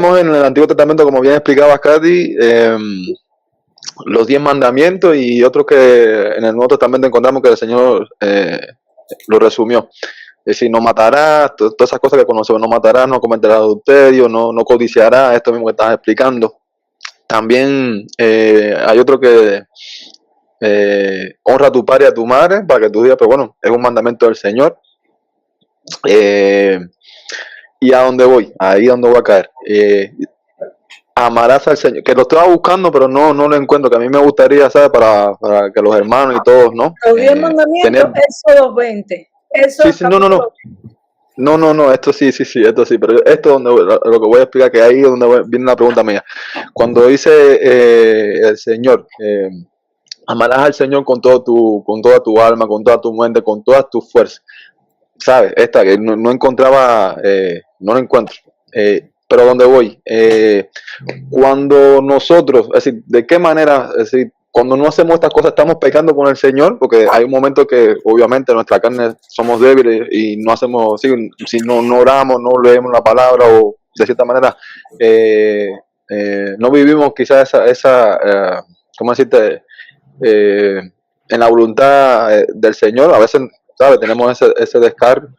tenemos en el Antiguo Testamento, como bien explicaba Katy, los 10 mandamientos y otros que en el Nuevo Testamento encontramos que el Señor lo resumió. Es decir, no matarás, todas esas cosas que conocemos, no matarás, no cometerás adulterio, no codiciarás, esto mismo que estás explicando. También hay otro que honra a tu padre y a tu madre, para que tú digas, pero bueno, es un mandamiento del Señor. Y a dónde voy, ahí es donde voy a caer. Amarás al Señor, que lo estaba buscando, pero no lo encuentro, que a mí me gustaría, ¿sabes? Para que los hermanos y todos, ¿no? Los 10 mandamientos, Éxodo 2:20. Eso sí, no, esto sí, pero esto es donde lo que voy a explicar, que ahí es donde viene la pregunta mía. Cuando dice el Señor, amarás al Señor con toda tu alma, con toda tu mente, con todas tus fuerzas. ¿Sabes? Esta que no encontraba, no lo encuentro. Pero ¿dónde voy? Cuando nosotros, es decir, ¿de qué manera? Es decir, cuando no hacemos estas cosas estamos pecando con el Señor, porque hay un momento que obviamente nuestra carne somos débiles y no hacemos, si no oramos, no leemos la palabra o de cierta manera no vivimos quizás esa ¿cómo decirte? En la voluntad del Señor, a veces, ¿sabes? Tenemos ese descargo.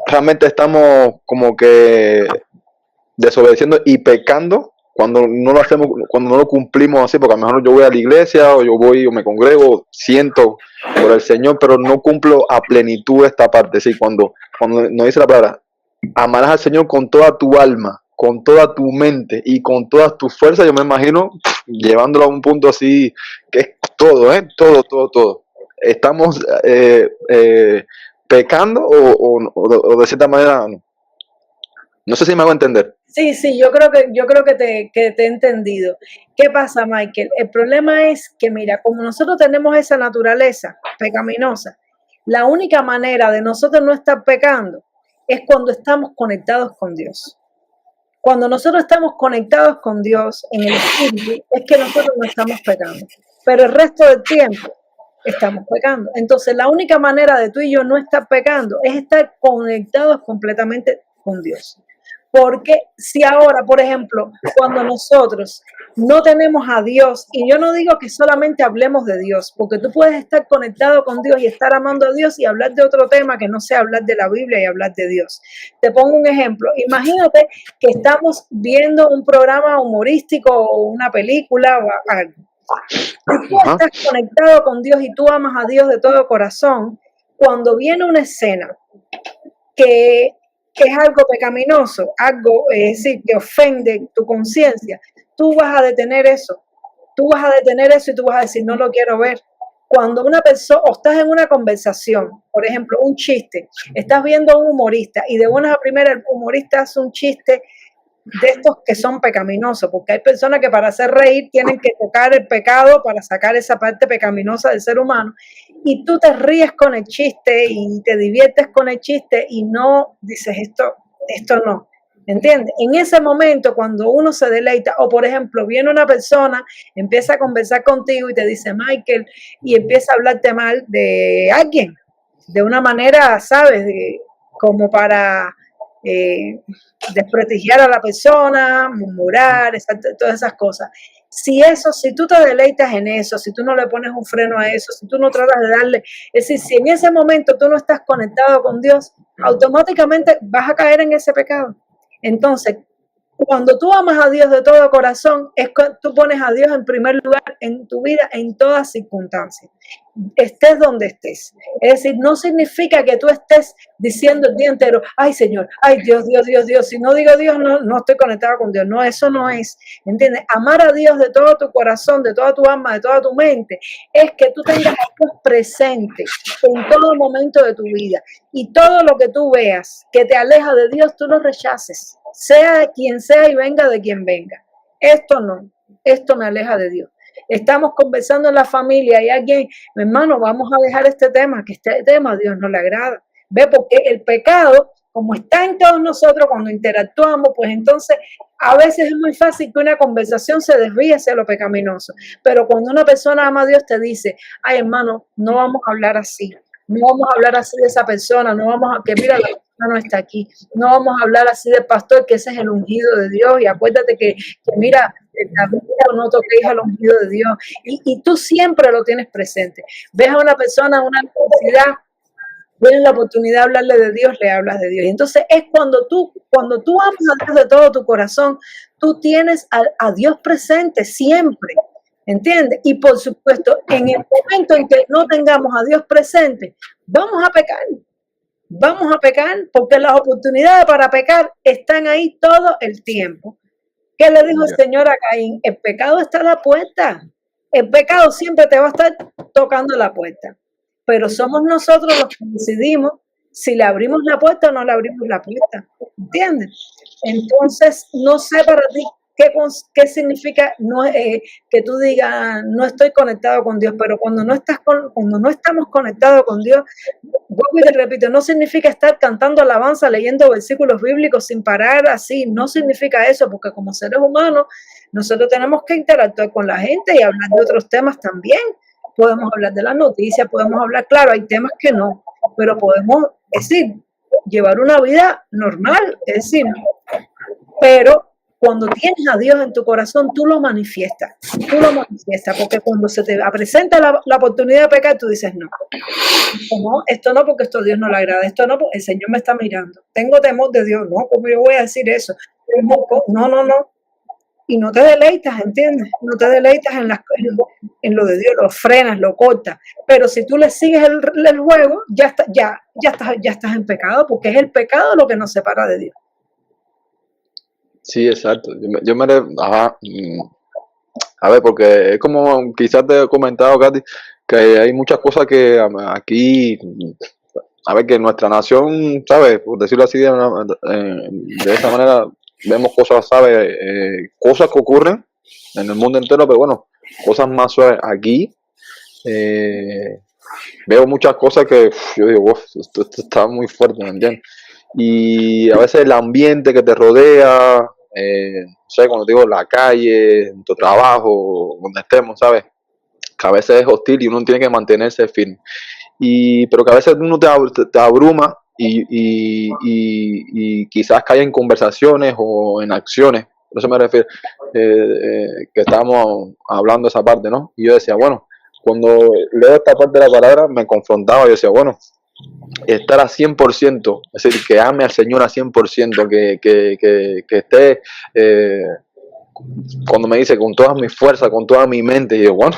Realmente estamos como que desobedeciendo y pecando cuando no lo hacemos, cuando no lo cumplimos así, porque a lo mejor yo voy a la iglesia o yo voy o me congrego, siento por el Señor, pero no cumplo a plenitud esta parte. Sí, cuando nos dice la palabra, amarás al Señor con toda tu alma, con toda tu mente y con todas tus fuerzas, yo me imagino llevándolo a un punto así, que es todo, todo. Estamos pecando o de cierta manera, no sé si me hago entender. Sí, yo creo que te he entendido. ¿Qué pasa, Michael? El problema es que, mira, como nosotros tenemos esa naturaleza pecaminosa, la única manera de nosotros no estar pecando es cuando estamos conectados con Dios. Cuando nosotros estamos conectados con Dios en el Espíritu, es que nosotros no estamos pecando. Pero el resto del tiempo estamos pecando. Entonces, la única manera de tú y yo no estar pecando es estar conectados completamente con Dios. Porque si ahora, por ejemplo, cuando nosotros no tenemos a Dios, y yo no digo que solamente hablemos de Dios, porque tú puedes estar conectado con Dios y estar amando a Dios y hablar de otro tema que no sea hablar de la Biblia y hablar de Dios. Te pongo un ejemplo. Imagínate que estamos viendo un programa humorístico o una película o algo. Si tú estás conectado con Dios y tú amas a Dios de todo corazón, cuando viene una escena que es algo pecaminoso, algo, es decir, que ofende tu conciencia, tú vas a detener eso. Tú vas a detener eso y tú vas a decir, no lo quiero ver. Cuando una persona, o estás en una conversación, por ejemplo, un chiste, estás viendo a un humorista y de buenas a primeras el humorista hace un chiste de estos que son pecaminosos, porque hay personas que para hacer reír tienen que tocar el pecado para sacar esa parte pecaminosa del ser humano, y tú te ríes con el chiste y te diviertes con el chiste y no dices esto no, ¿entiendes? En ese momento cuando uno se deleita, o por ejemplo viene una persona, empieza a conversar contigo y te dice Michael, y empieza a hablarte mal de alguien, de una manera, ¿sabes? Como para desprestigiar a la persona, murmurar, todas esas cosas. Si tú te deleitas en eso, si tú no le pones un freno a eso, si tú no tratas de darle, es decir, si en ese momento tú no estás conectado con Dios, automáticamente vas a caer en ese pecado. Entonces, cuando tú amas a Dios de todo corazón, es que tú pones a Dios en primer lugar en tu vida en todas circunstancias, estés donde estés. Es decir, no significa que tú estés diciendo el día entero, ay Señor, ay Dios. Si no digo Dios, no estoy conectado con Dios. No, eso no es. ¿Entiendes? Amar a Dios de todo tu corazón, de toda tu alma, de toda tu mente, es que tú tengas a Dios presente en todo momento de tu vida. Y todo lo que tú veas que te aleja de Dios, tú lo rechaces. Sea de quien sea y venga de quien venga. Esto no, esto me aleja de Dios. Estamos conversando en la familia y alguien, mi hermano, vamos a dejar este tema, que este tema a Dios no le agrada. Ve, porque el pecado, como está en todos nosotros cuando interactuamos, pues entonces a veces es muy fácil que una conversación se desvíe hacia lo pecaminoso. Pero cuando una persona ama a Dios te dice, ay hermano, no vamos a hablar así. No vamos a hablar así de esa persona, no vamos a, que mira, no está aquí. No vamos a hablar así de pastor, que ese es el ungido de Dios. Y acuérdate que mira, no toquéis al ungido de Dios. Y tú siempre lo tienes presente. Ves a una persona en una necesidad, tienes la oportunidad de hablarle de Dios, le hablas de Dios. Y entonces es cuando tú amas a Dios de todo tu corazón, tú tienes a Dios presente siempre, ¿entiendes? Y por supuesto, en el momento en que no tengamos a Dios presente, vamos a pecar porque las oportunidades para pecar están ahí todo el tiempo. ¿Qué le dijo el Señor a Caín? El pecado está a la puerta. El pecado siempre te va a estar tocando la puerta. Pero somos nosotros los que decidimos si le abrimos la puerta o no le abrimos la puerta. ¿Entiendes? Entonces, no sé para ti qué significa que tú digas no estoy conectado con Dios, pero cuando no estamos conectados con Dios, vuelvo y te repito, no significa estar cantando alabanza, leyendo versículos bíblicos sin parar así, no significa eso, porque como seres humanos nosotros tenemos que interactuar con la gente y hablar de otros temas también. Podemos hablar de las noticias, podemos hablar, claro, hay temas que no, pero podemos, llevar una vida normal, pero cuando tienes a Dios en tu corazón, tú lo manifiestas, porque cuando se te presenta la oportunidad de pecar, tú dices, no, esto no, porque esto a Dios no le agrada, esto no, porque el Señor me está mirando, tengo temor de Dios, no, ¿cómo yo voy a decir eso? No. Y no te deleitas, ¿entiendes? No te deleitas en lo de Dios, lo frenas, lo cortas. Pero si tú le sigues el juego, ya estás en pecado, porque es el pecado lo que nos separa de Dios. Sí, exacto. A ver, porque es como quizás te he comentado, Katy, que hay muchas cosas que aquí, a ver, que nuestra nación, ¿sabes? Por decirlo así, de esa manera, vemos cosas, ¿sabes? Cosas que ocurren en el mundo entero, pero bueno, cosas más suaves. Aquí veo muchas cosas que yo digo, esto está muy fuerte, ¿me entiendes? Y a veces el ambiente que te rodea, no sé, cuando digo la calle, en tu trabajo, donde estemos, ¿sabes? Que a veces es hostil y uno tiene que mantenerse firme. Pero que a veces uno te abruma y quizás cae en conversaciones o en acciones. Por eso me refiero, que estábamos hablando de esa parte, ¿no? Y yo decía, bueno, cuando leo esta parte de la palabra me confrontaba y decía, bueno, estar a 100%, es decir, que ame al Señor a 100%, que esté, cuando me dice con toda mi fuerza, con toda mi mente, y yo, bueno,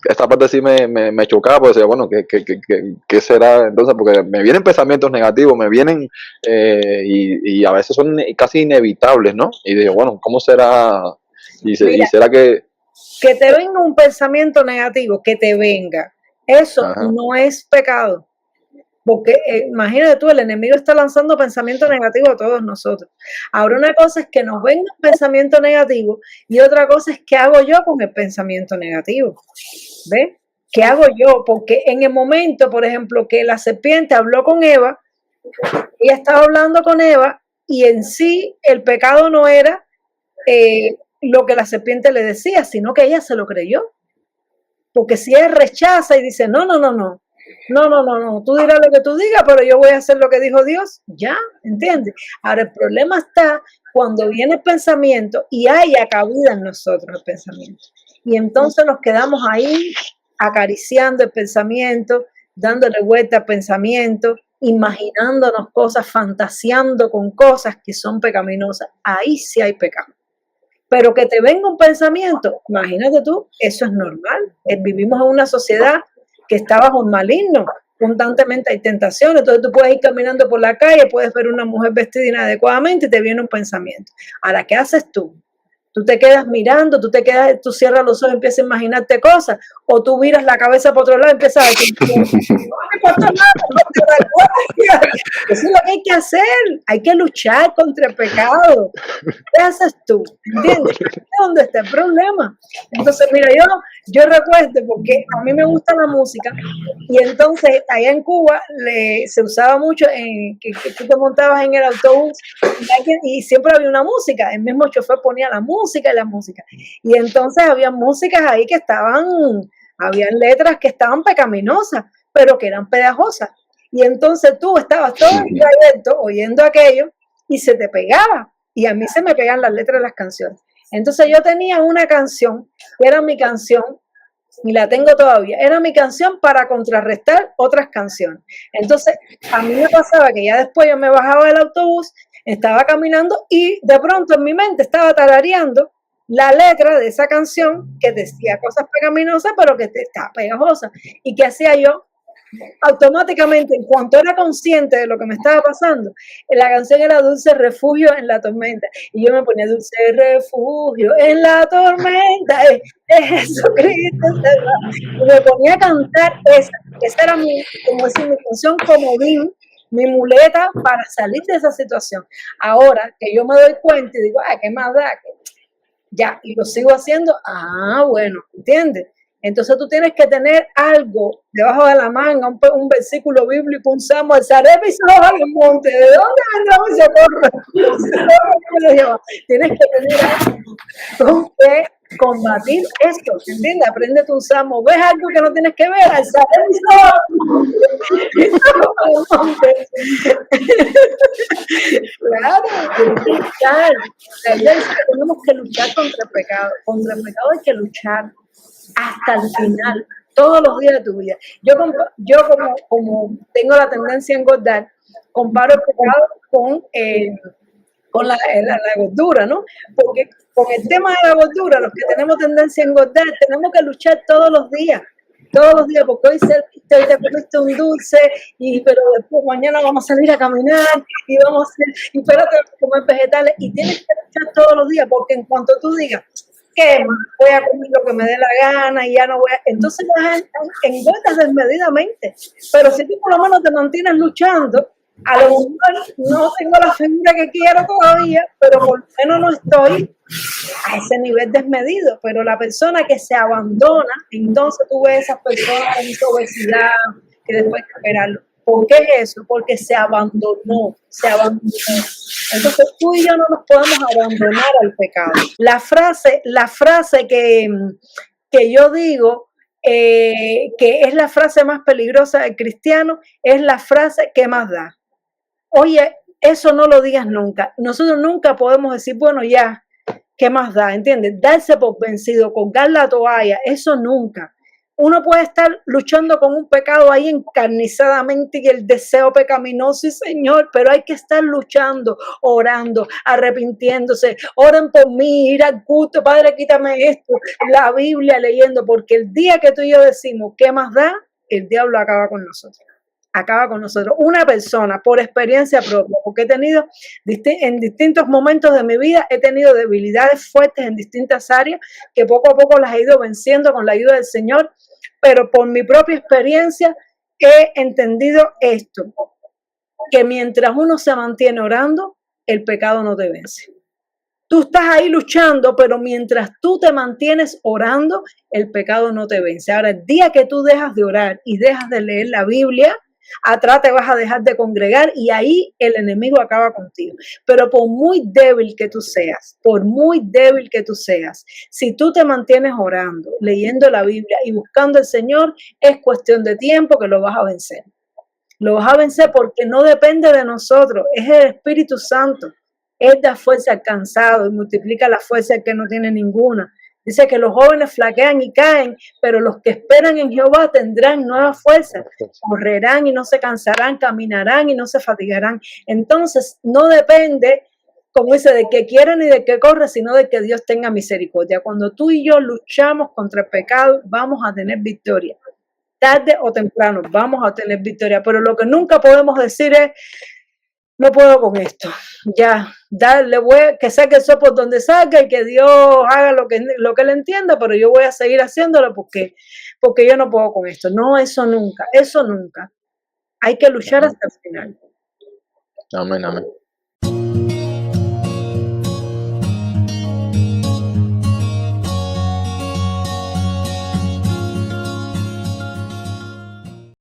esta parte sí me chocaba, porque decía, bueno, ¿qué será entonces? Porque me vienen pensamientos negativos, me vienen, y a veces son casi inevitables, ¿no? Y digo, bueno, ¿cómo será? Y será que te venga un pensamiento negativo, que te venga, eso no es pecado. Porque imagínate tú, el enemigo está lanzando pensamiento negativo a todos nosotros. Ahora, una cosa es que nos venga un pensamiento negativo y otra cosa es qué hago yo con el pensamiento negativo. ¿Ves? ¿Qué hago yo? Porque en el momento, por ejemplo, que la serpiente habló con Eva, ella estaba hablando con Eva y en sí el pecado no era lo que la serpiente le decía, sino que ella se lo creyó. Porque si ella rechaza y dice, no, tú dirás lo que tú digas, pero yo voy a hacer lo que dijo Dios, ya, ¿entiendes? Ahora, el problema está cuando viene el pensamiento y haya cabida en nosotros el pensamiento. Y entonces nos quedamos ahí acariciando el pensamiento, dándole vuelta al pensamiento, imaginándonos cosas, fantaseando con cosas que son pecaminosas. Ahí sí hay pecado. Pero que te venga un pensamiento, imagínate tú, eso es normal. Vivimos en una sociedad que está bajo un maligno, constantemente hay tentaciones, entonces tú puedes ir caminando por la calle, puedes ver una mujer vestida inadecuadamente y te viene un pensamiento. Ahora, ¿qué haces tú? Tú te quedas mirando, tú cierras los ojos y empiezas a imaginarte cosas, o tú miras la cabeza para otro lado y empiezas a decir, eso es lo que hay que hacer, hay que luchar contra el pecado. ¿Qué haces tú? ¿Entiendes? ¿De dónde está el problema? Entonces, mira, yo recuerdo, porque a mí me gusta la música, y entonces allá en Cuba se usaba mucho que tú te montabas en el autobús y siempre había una música, el mismo chofer ponía la música, y entonces había músicas ahí habían letras que estaban pecaminosas, pero que eran pegajosas. Y entonces tú estabas todo el trayecto oyendo aquello y se te pegaba. Y a mí se me pegan las letras de las canciones. Entonces yo tenía una canción, que era mi canción, y la tengo todavía, era mi canción para contrarrestar otras canciones. Entonces, a mí me pasaba que ya después yo me bajaba del autobús, estaba caminando y de pronto en mi mente estaba tarareando la letra de esa canción que decía cosas pecaminosas, pero que estaba pegajosa. ¿Y qué hacía yo? Automáticamente, en cuanto era consciente de lo que me estaba pasando, la canción era Dulce Refugio en la Tormenta. Y yo me ponía Dulce Refugio en la tormenta, es Jesucristo. Y me ponía a cantar esa era como decir, mi canción comodín, mi muleta para salir de esa situación. Ahora que yo me doy cuenta y digo, ay, ¿qué más da? Ya, y lo sigo haciendo, bueno, ¿entiendes? Entonces tú tienes que tener algo debajo de la manga, un versículo bíblico, un salmo, alzaré mis ojos al monte, ¿de dónde vendrá mi socorro? Tienes que tener algo con que combatir esto, ¿entiendes? Aprende tu salmo, ves algo que no tienes que ver, alzaré mis ojos al monte. Claro, tienes que luchar. Tenemos que luchar contra el pecado. Contra el pecado hay que luchar hasta el final, todos los días de tu vida. Yo como tengo la tendencia a engordar, comparo el pecado con la gordura, ¿no? Porque con el tema de la gordura, los que tenemos tendencia a engordar, tenemos que luchar todos los días, porque hoy te comiste un dulce, pero después mañana vamos a salir a caminar y vamos a hacer, y espérate a comer vegetales, y tienes que luchar todos los días, porque en cuanto tú digas, ¿qué? Voy a comer lo que me dé la gana y ya no voy a... Entonces engordas desmedidamente. Pero si tú por lo menos te mantienes luchando, a lo mejor no tengo la figura que quiero todavía, pero por lo menos no estoy a ese nivel desmedido. Pero la persona que se abandona, entonces tú ves a esas personas con obesidad que después hay que operarlo. ¿Por qué es eso? Porque se abandonó. Entonces tú y yo no nos podemos abandonar al pecado. La frase que yo digo, que es la frase más peligrosa del cristiano, es la frase que más da. Oye, eso no lo digas nunca. Nosotros nunca podemos decir, bueno, ya, ¿qué más da? ¿Entiendes? Darse por vencido, colgar la toalla, eso nunca. Uno puede estar luchando con un pecado ahí encarnizadamente y el deseo pecaminoso, y Señor, pero hay que estar luchando, orando, arrepintiéndose. Oren por mí, ir al culto, Padre, quítame esto, la Biblia leyendo, porque el día que tú y yo decimos, ¿qué más da? El diablo acaba con nosotros. Acaba con nosotros. Una persona, por experiencia propia, porque he tenido en distintos momentos de mi vida, he tenido debilidades fuertes en distintas áreas que poco a poco las he ido venciendo con la ayuda del Señor, pero por mi propia experiencia he entendido esto, que mientras uno se mantiene orando, el pecado no te vence. Tú estás ahí luchando, pero mientras tú te mantienes orando, el pecado no te vence. Ahora, el día que tú dejas de orar y dejas de leer la Biblia, atrás te vas a dejar de congregar y ahí el enemigo acaba contigo. Pero por muy débil que tú seas, si tú te mantienes orando, leyendo la Biblia y buscando al Señor, es cuestión de tiempo que lo vas a vencer. Lo vas a vencer porque no depende de nosotros, es el Espíritu Santo. Él da fuerza al cansado y multiplica la fuerza al que no tiene ninguna. Dice que los jóvenes flaquean y caen, pero los que esperan en Jehová tendrán nueva fuerza. Correrán y no se cansarán, caminarán y no se fatigarán. Entonces, no depende, como dice, de que quiera ni de que corre, sino de que Dios tenga misericordia. Cuando tú y yo luchamos contra el pecado, vamos a tener victoria. Tarde o temprano vamos a tener victoria. Pero lo que nunca podemos decir es, no puedo con esto, ya, que saque el sol por donde salga y que Dios haga lo que él entienda, pero yo voy a seguir haciéndolo porque yo no puedo con esto. No, eso nunca. Hay que luchar hasta el final. Amén, amén.